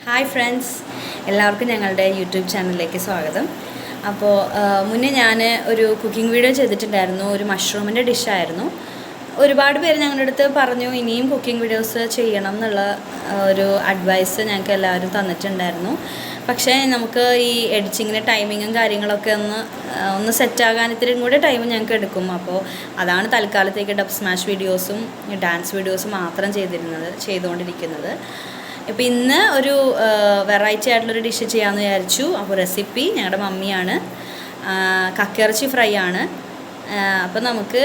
Hi friends, എല്ലാവർക്കും ഞങ്ങളുടെ YouTube ചാനലിലേക്ക് സ്വാഗതം. അപ്പോൾ മുന്നേ ഞാൻ ഒരു കുക്കിംഗ് വീഡിയോ ചെയ്തിട്ടുണ്ടായിരുന്നു. ഒരു മഷ്റൂമിൻ്റെ ഡിഷായിരുന്നു. ഒരുപാട് പേര് ഞങ്ങളുടെ അടുത്ത് പറഞ്ഞു ഇനിയും കുക്കിംഗ് വീഡിയോസ് ചെയ്യണം എന്നുള്ള ഒരു അഡ്വൈസ് ഞങ്ങൾക്ക് എല്ലാവരും തന്നിട്ടുണ്ടായിരുന്നു. പക്ഷേ നമുക്ക് ഈ എഡിറ്റിങ്ങിൻ്റെ ടൈമിങ്ങും കാര്യങ്ങളൊക്കെ ഒന്ന് സെറ്റാകാൻ ഇത്തിരി കൂടെ ടൈം ഞങ്ങൾക്ക് എടുക്കും. അപ്പോൾ അതാണ് തൽക്കാലത്തേക്ക് ഡബ് സ്മാഷ് വീഡിയോസും ഡാൻസ് വീഡിയോസും മാത്രം ചെയ്തുകൊണ്ടിരിക്കുന്നത്. ഇപ്പോൾ ഇന്ന് ഒരു വെറൈറ്റി ആയിട്ടുള്ളൊരു ഡിഷ് ചെയ്യാമെന്ന് വിചാരിച്ചു. അപ്പോൾ റെസിപ്പി ഞങ്ങളുടെ മമ്മിയാണ്. കക്കയിറച്ചി ഫ്രൈ ആണ്. അപ്പോൾ നമുക്ക്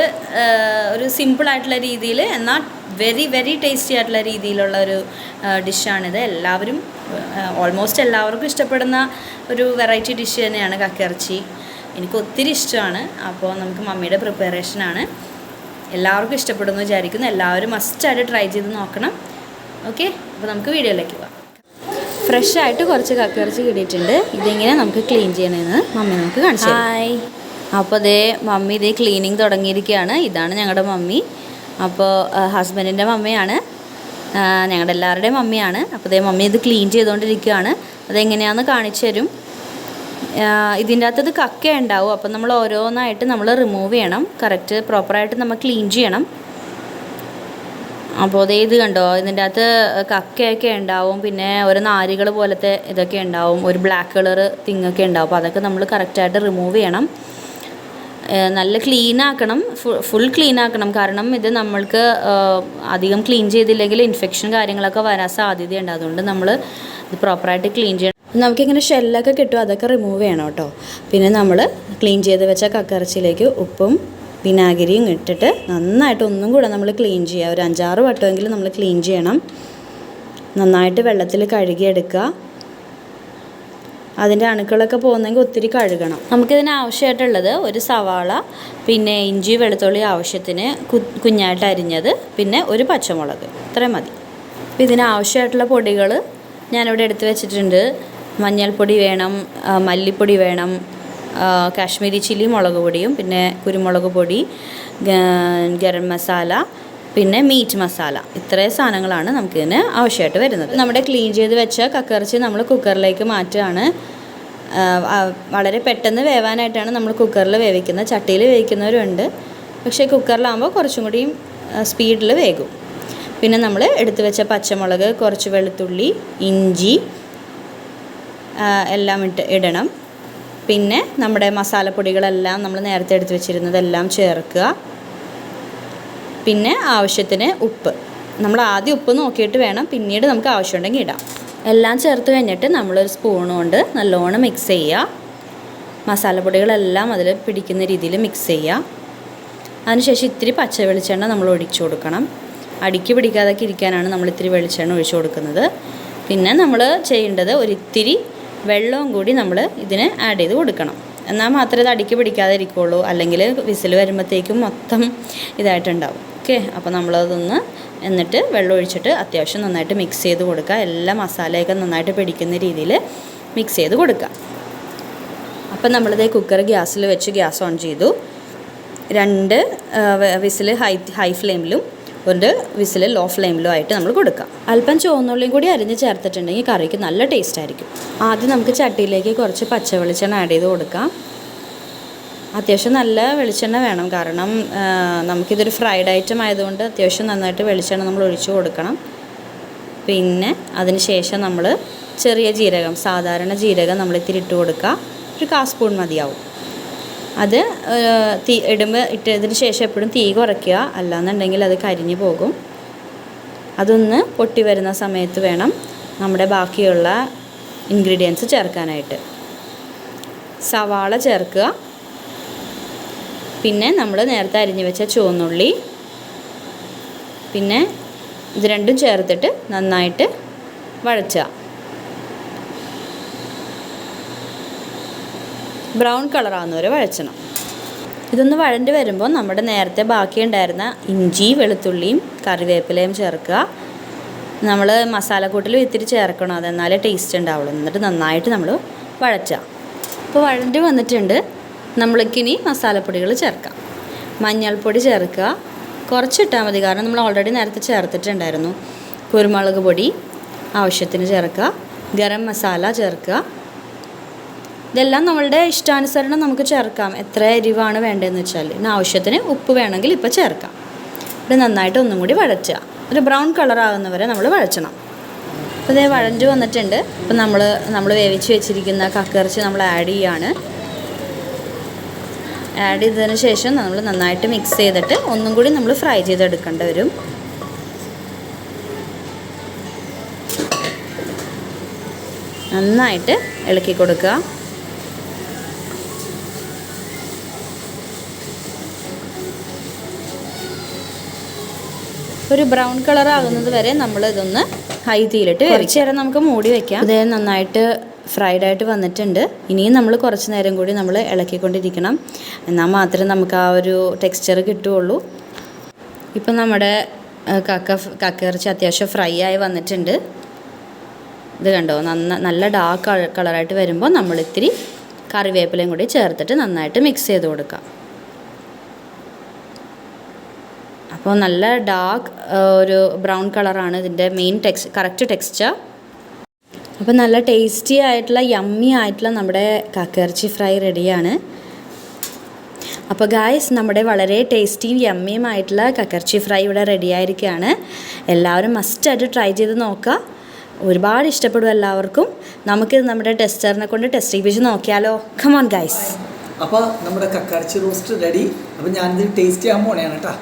ഒരു സിമ്പിളായിട്ടുള്ള രീതിയിൽ എന്നാൽ വെരി വെരി ടേസ്റ്റി ആയിട്ടുള്ള രീതിയിലുള്ള ഒരു ഡിഷാണിത്. ഓൾമോസ്റ്റ് എല്ലാവർക്കും ഇഷ്ടപ്പെടുന്ന ഒരു വെറൈറ്റി ഡിഷ് തന്നെയാണ് കക്കയിറച്ചി. എനിക്ക് ഒത്തിരി ഇഷ്ടമാണ്. അപ്പോൾ നമുക്ക് മമ്മിയുടെ പ്രിപ്പറേഷനാണ്. എല്ലാവർക്കും ഇഷ്ടപ്പെടുമെന്ന് വിചാരിക്കുന്നു. എല്ലാവരും മസ്റ്റായിട്ട് ട്രൈ ചെയ്ത് നോക്കണം. ഓക്കെ, അപ്പോൾ നമുക്ക് വീഡിയോയിലേക്ക് പോകാം. ഫ്രഷായിട്ട് കുറച്ച് കക്കയിറച്ചി കിട്ടിയിട്ടുണ്ട്. ഇതിങ്ങനെ നമുക്ക് ക്ലീൻ ചെയ്യണമെന്ന് മമ്മി നമുക്ക് കാണിച്ചു. ഹായ്. അപ്പോൾ മമ്മി ക്ലീനിങ് തുടങ്ങിയിരിക്കുകയാണ്. ഇതാണ് ഞങ്ങളുടെ മമ്മി. അപ്പോൾ ഹസ്ബൻഡിൻ്റെ മമ്മിയാണ്, ഞങ്ങളുടെ എല്ലാവരുടെയും മമ്മിയാണ്. അപ്പോൾ മമ്മി ഇത് ക്ലീൻ ചെയ്തുകൊണ്ടിരിക്കുകയാണ്. അതെങ്ങനെയാണെന്ന് കാണിച്ചു തരും. ഇതിൻ്റെ അകത്ത് കക്ക ഉണ്ടാവും. അപ്പോൾ നമ്മൾ ഓരോന്നായിട്ട് നമ്മൾ റിമൂവ് ചെയ്യണം. കറക്റ്റ് പ്രോപ്പറായിട്ട് നമ്മൾ ക്ലീൻ ചെയ്യണം. അപ്പോൾ ഇത് കണ്ടോ, ഇതിൻ്റെ അകത്ത് കക്കയൊക്കെ ഉണ്ടാവും, പിന്നെ ഒരു നാരുകൾ പോലത്തെ ഇതൊക്കെ ഉണ്ടാവും, ഒരു ബ്ലാക്ക് കളർ തിങ്ങൊക്കെ ഉണ്ടാവും. അപ്പോൾ അതൊക്കെ നമ്മൾ കറക്റ്റായിട്ട് റിമൂവ് ചെയ്യണം. നല്ല ക്ലീനാക്കണം, ഫുൾ ക്ലീനാക്കണം. കാരണം ഇത് നമ്മൾക്ക് അധികം ക്ലീൻ ചെയ്തില്ലെങ്കിൽ ഇൻഫെക്ഷൻ കാര്യങ്ങളൊക്കെ വരാൻ സാധ്യതയുണ്ട്. അതുകൊണ്ട് നമ്മൾ ഇത് പ്രോപ്പറായിട്ട് ക്ലീൻ ചെയ്യണം. നമുക്കിങ്ങനെ ഷെല്ലൊക്കെ കിട്ടും, അതൊക്കെ റിമൂവ് ചെയ്യണം കേട്ടോ. പിന്നെ നമ്മൾ ക്ലീൻ ചെയ്ത് വെച്ച കക്കയിറച്ചിയിലേക്ക് ഉപ്പും വിനാഗിരിയും ഇട്ടിട്ട് നന്നായിട്ട് ഒന്നും കൂടെ നമ്മൾ ക്ലീൻ ചെയ്യുക. ഒരു 5-6 വട്ടമെങ്കിലും നമ്മൾ ക്ലീൻ ചെയ്യണം. നന്നായിട്ട് വെള്ളത്തിൽ കഴുകിയെടുക്കുക. അതിൻ്റെ അണുക്കളൊക്കെ പോകുന്നെങ്കിൽ ഒത്തിരി കഴുകണം. നമുക്കിതിന് ആവശ്യമായിട്ടുള്ളത് ഒരു സവാള, പിന്നെ ഇഞ്ചി വെളുത്തുള്ളി ആവശ്യത്തിന് കുഞ്ഞായിട്ട് അരിഞ്ഞത്, പിന്നെ ഒരു പച്ചമുളക്, ഇത്രയും മതി. അപ്പോൾ ഇതിനാവശ്യമായിട്ടുള്ള പൊടികൾ ഞാനിവിടെ എടുത്ത് വെച്ചിട്ടുണ്ട്. മഞ്ഞൾപ്പൊടി വേണം, മല്ലിപ്പൊടി വേണം, കാശ്മീരി ചില്ലി മുളക് പൊടിയും, പിന്നെ കുരുമുളക് പൊടി, ഗരം മസാല, പിന്നെ മീറ്റ് മസാല. ഇത്രയും സാധനങ്ങളാണ് നമുക്കിതിന് ആവശ്യമായിട്ട് വരുന്നത്. നമ്മുടെ ക്ലീൻ ചെയ്ത് വെച്ച കക്കയിറച്ചി നമ്മൾ കുക്കറിലേക്ക് മാറ്റുകയാണ്. വളരെ പെട്ടെന്ന് വേവാനായിട്ടാണ് നമ്മൾ കുക്കറിൽ വേവിക്കുന്നത്. ചട്ടിയിൽ വേവിക്കുന്നവരുണ്ട്, പക്ഷേ കുക്കറിലാകുമ്പോൾ കുറച്ചും കൂടിയും സ്പീഡിൽ വേകും. പിന്നെ നമ്മൾ എടുത്തു വെച്ച പച്ചമുളക്, കുറച്ച് വെളുത്തുള്ളി, ഇഞ്ചി എല്ലാം ഇടണം. പിന്നെ നമ്മുടെ മസാലപ്പൊടികളെല്ലാം നമ്മൾ നേരത്തെ എടുത്ത് വെച്ചിരുന്നതെല്ലാം ചേർക്കുക. പിന്നെ ആവശ്യത്തിന് ഉപ്പ്. നമ്മൾ ആദ്യം ഉപ്പ് നോക്കിയിട്ട് വേണം, പിന്നീട് നമുക്ക് ആവശ്യമുണ്ടെങ്കിൽ ഇടാം. എല്ലാം ചേർത്ത് കഴിഞ്ഞിട്ട് നമ്മളൊരു സ്പൂൺ കൊണ്ട് നല്ലോണം മിക്സ് ചെയ്യുക. മസാലപ്പൊടികളെല്ലാം അതിൽ പിടിക്കുന്ന രീതിയിൽ മിക്സ് ചെയ്യുക. അതിനുശേഷം ഇത്തിരി പച്ച വെളിച്ചെണ്ണ നമ്മൾ ഒഴിച്ചു കൊടുക്കണം. അടിക്ക് പിടിക്കാതൊക്കെ ഇരിക്കാനാണ് നമ്മൾ ഇത്തിരി വെളിച്ചെണ്ണ ഒഴിച്ചു കൊടുക്കുന്നത്. പിന്നെ നമ്മൾ ചെയ്യേണ്ടത് ഒരിത്തിരി വെള്ളവും കൂടി നമ്മൾ ഇതിന് ആഡ് ചെയ്ത് കൊടുക്കണം. എന്നാൽ മാത്രമേ ഇത് അടിക്ക് പിടിക്കാതെ ഇരിക്കുകയുള്ളൂ. അല്ലെങ്കിൽ വിസിൽ വരുമ്പോഴത്തേക്കും മൊത്തം ഇതായിട്ടുണ്ടാവും. ഓക്കെ, അപ്പോൾ എന്നിട്ട് വെള്ളം ഒഴിച്ചിട്ട് അത്യാവശ്യം നന്നായിട്ട് മിക്സ് ചെയ്ത് കൊടുക്കുക. എല്ലാ മസാലയൊക്കെ നന്നായിട്ട് പിടിക്കുന്ന രീതിയിൽ മിക്സ് ചെയ്ത് കൊടുക്കുക. അപ്പം നമ്മളിത് കുക്കർ ഗ്യാസിൽ വെച്ച് ഗ്യാസ് ഓൺ ചെയ്തു. 2 വിസിൽ ഹൈ ഫ്ലെയിമിലും 1 വിസിൽ ലോ ഫ്ലെയിമിലും ആയിട്ട് നമ്മൾ കൊടുക്കാം. അല്പം ചുവന്നുള്ളിയും കൂടി അരിഞ്ഞ് ചേർത്തിട്ടുണ്ടെങ്കിൽ കറിക്ക് നല്ല ടേസ്റ്റ് ആയിരിക്കും. ആദ്യം നമുക്ക് ചട്ടിയിലേക്ക് കുറച്ച് പച്ച വെളിച്ചെണ്ണ ആഡ് ചെയ്ത് കൊടുക്കാം. അത്യാവശ്യം നല്ല വെളിച്ചെണ്ണ വേണം, കാരണം നമുക്കിതൊരു ഫ്രൈഡ് ഐറ്റം ആയതുകൊണ്ട് അത്യാവശ്യം നന്നായിട്ട് വെളിച്ചെണ്ണ നമ്മൾ ഒഴിച്ചു കൊടുക്കണം. പിന്നെ അതിന് ശേഷം നമ്മൾ ചെറിയ ജീരകം, സാധാരണ ജീരകം നമ്മൾ ഇത്തിരി ഇട്ട് കൊടുക്കുക. ഒരു 1/4 സ്പൂൺ മതിയാവും. അത് ഇട്ടതിന് ശേഷം എപ്പോഴും തീ കുറയ്ക്കുക, അല്ലാന്നുണ്ടെങ്കിൽ അത് കരിഞ്ഞു പോകും. അതൊന്ന് പൊട്ടി വരുന്ന സമയത്ത് വേണം നമ്മുടെ ബാക്കിയുള്ള ഇൻഗ്രീഡിയൻസ് ചേർക്കാനായിട്ട്. സവാള ചേർക്കുക. പിന്നെ നമ്മൾ നേരത്തെ അരിഞ്ഞു വെച്ച ചുവന്നുള്ളി, പിന്നെ ഇത് രണ്ടും ചേർത്തിട്ട് നന്നായിട്ട് വഴറ്റുക. ബ്രൗൺ കളറാകുന്നവരെ വഴച്ചണം. ഇതൊന്ന് വഴണ്ടി വരുമ്പോൾ നമ്മുടെ നേരത്തെ ബാക്കിയുണ്ടായിരുന്ന ഇഞ്ചി വെളുത്തുള്ളിയും കറിവേപ്പിലയും ചേർക്കുക. നമ്മൾ മസാലക്കൂട്ടിലും ഇത്തിരി ചേർക്കണം, അതെന്നാലേ ടേസ്റ്റ് ഉണ്ടാവുള്ളൂ. എന്നിട്ട് നന്നായിട്ട് നമ്മൾ വഴറ്റുക. ഇപ്പോൾ വഴണ്ടി വന്നിട്ടുണ്ട്. നമ്മൾക്കിനി മസാലപ്പൊടികൾ ചേർക്കാം. മഞ്ഞൾപ്പൊടി ചേർക്കുക. കുറച്ചിട്ടാൽ മതി, കാരണം നമ്മൾ ഓൾറെഡി നേരത്തെ ചേർത്തിട്ടുണ്ടായിരുന്നു. കുരുമുളക് പൊടി ആവശ്യത്തിന് ചേർക്കുക. ഗരം മസാല ചേർക്കുക. ഇതെല്ലാം നമ്മളുടെ ഇഷ്ടാനുസരണം നമുക്ക് ചേർക്കാം, എത്ര എരിവാണ് വേണ്ടതെന്ന് വെച്ചാൽ. പിന്നെ ആവശ്യത്തിന് ഉപ്പ് വേണമെങ്കിൽ ഇപ്പോൾ ചേർക്കാം. ഇത് നന്നായിട്ട് ഒന്നും കൂടി വഴറ്റുക. ഒരു ബ്രൗൺ കളറാകുന്നവരെ നമ്മൾ വഴറ്റണം. അപ്പോൾ ഇതേ വഴഞ്ഞു വന്നിട്ടുണ്ട്. ഇപ്പം നമ്മൾ വേവിച്ച് വെച്ചിരിക്കുന്ന കക്കിറച്ചി നമ്മൾ ആഡ് ചെയ്യാണ്. ആഡ് ചെയ്തതിന് ശേഷം നമ്മൾ നന്നായിട്ട് മിക്സ് ചെയ്തിട്ട് ഒന്നും കൂടി നമ്മൾ ഫ്രൈ ചെയ്തെടുക്കേണ്ടി വരും. നന്നായിട്ട് ഇളക്കി കൊടുക്കുക. ഒരു ബ്രൗൺ കളർ ആകുന്നത് വരെ നമ്മൾ ഇതൊന്ന് ഹൈ തീയിലിട്ട് കുറച്ച് നേരം നമുക്ക് മൂടി വയ്ക്കാം. ഇത് നന്നായിട്ട് ഫ്രൈഡ് ആയിട്ട് വന്നിട്ടുണ്ട്. ഇനിയും നമ്മൾ കുറച്ച് നേരം കൂടി നമ്മൾ ഇളക്കിക്കൊണ്ടിരിക്കണം, എന്നാൽ മാത്രമേ നമുക്ക് ആ ഒരു ടെക്സ്ചർ കിട്ടുകയുള്ളൂ. ഇപ്പം നമ്മുടെ കക്കിറച്ചി അത്യാവശ്യം ഫ്രൈ ആയി വന്നിട്ടുണ്ട്. ഇത് കണ്ടോ, നല്ല ഡാർക്ക് കളറായിട്ട് വരുമ്പോൾ നമ്മൾ ഇത്തിരി കറിവേപ്പിലയും കൂടി ചേർത്തിട്ട് നന്നായിട്ട് മിക്സ് ചെയ്ത് കൊടുക്കാം. അപ്പോൾ നല്ല ഡാർക്ക് ഒരു ബ്രൗൺ കളറാണ് ഇതിൻ്റെ മെയിൻ കറക്റ്റ് ടെക്സ്ചർ. അപ്പോൾ നല്ല ടേസ്റ്റി ആയിട്ടുള്ള യമ്മി ആയിട്ടുള്ള നമ്മുടെ കക്കിറച്ചി ഫ്രൈ റെഡിയാണ്. അപ്പോൾ ഗായ്സ്, നമ്മുടെ വളരെ ടേസ്റ്റിയും യമ്മിയും ആയിട്ടുള്ള കക്കിറച്ചി ഫ്രൈ ഇവിടെ റെഡി ആയിരിക്കുകയാണ്. എല്ലാവരും മസ്റ്റായിട്ട് ട്രൈ ചെയ്ത് നോക്കുക. ഒരുപാട് ഇഷ്ടപ്പെടും എല്ലാവർക്കും. നമുക്കിത് നമ്മുടെ ടെസ്റ്ററിനെ കൊണ്ട് ടെസ്റ്റ് ചെയ്യിപ്പിച്ച് നോക്കിയാലോ? Come on guys. അപ്പോൾ നമ്മുടെ കക്കിറച്ചി റോസ്റ്റ് റെഡി. അപ്പോൾ ഞാനിത് ടേസ്റ്റ് ചെയ്യാൻ പോണേണ് കേട്ടോ.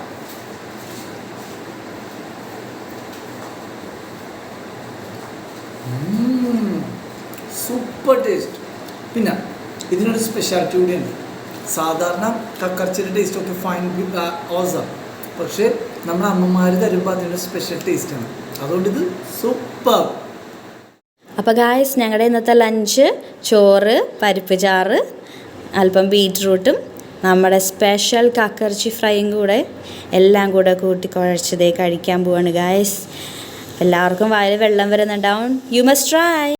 Super taste. പിന്നെ ഇതിനൊരു സ്പെഷ്യാലിറ്റി കൂടിയുണ്ട്. സാധാരണ കക്കിറച്ചിയുടെ ടേസ്റ്റൊക്കെ ഫൈൻ ഓസം, പക്ഷേ നമ്മുടെ അമ്മമാർ തരുമ്പോൾ അതിനൊരു സ്പെഷ്യൽ ടേസ്റ്റാണ്. അതുകൊണ്ട് ഇത് സൂപ്പർ. അപ്പോൾ ഗായ്സ്, ഞങ്ങളുടെ ഇന്നത്തെ ലഞ്ച് ചോറ്, പരിപ്പ് ചാറ്, അല്പം ബീറ്റ്റൂട്ടും നമ്മുടെ സ്പെഷ്യൽ കക്കിറച്ചി ഫ്രൈയും കൂടെ എല്ലാം കൂടെ കൂട്ടി കുഴച്ചതേ കഴിക്കാൻ പോവാണ് ഗായ്സ്. എല്ലാവർക്കും വായിൽ വെള്ളം വരുന്നുണ്ടാവും. You must try.